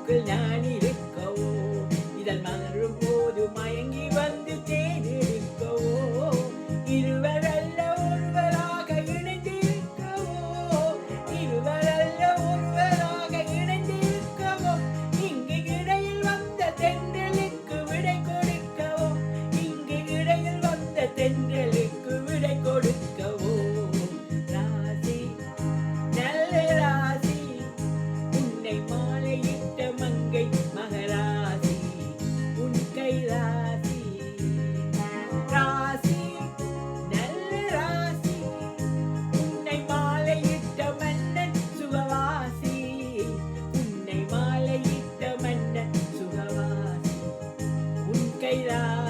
கண்ணுக்குள் நான் இருக்கவோ இதழ் மலரும் போது மயங்கி வந்து தேடிருக்கவோ இருவரல்ல ஒருவராக இணைந்திருக்கவோ இருவரல்ல ஒருவராக இணைந்திருக்கவோ இங்கு இடையில் வந்த தென்றலுக்கு விடை கொடுக்கவோ இங்கு இடையில் வந்த தென்றலுக்கு விடை கொடுக்கவோ ராசி நல்ல ராசி உன்னை மாலையிட்ட மங்கை மகராசி உன் கை ராசி ராசி நல்ல ராசி உன்னை மாலையிட்ட மன்னன் சுகவாசி உன்னை மாலையிட்ட மன்னன் சுகவாசி உன் கை ராசி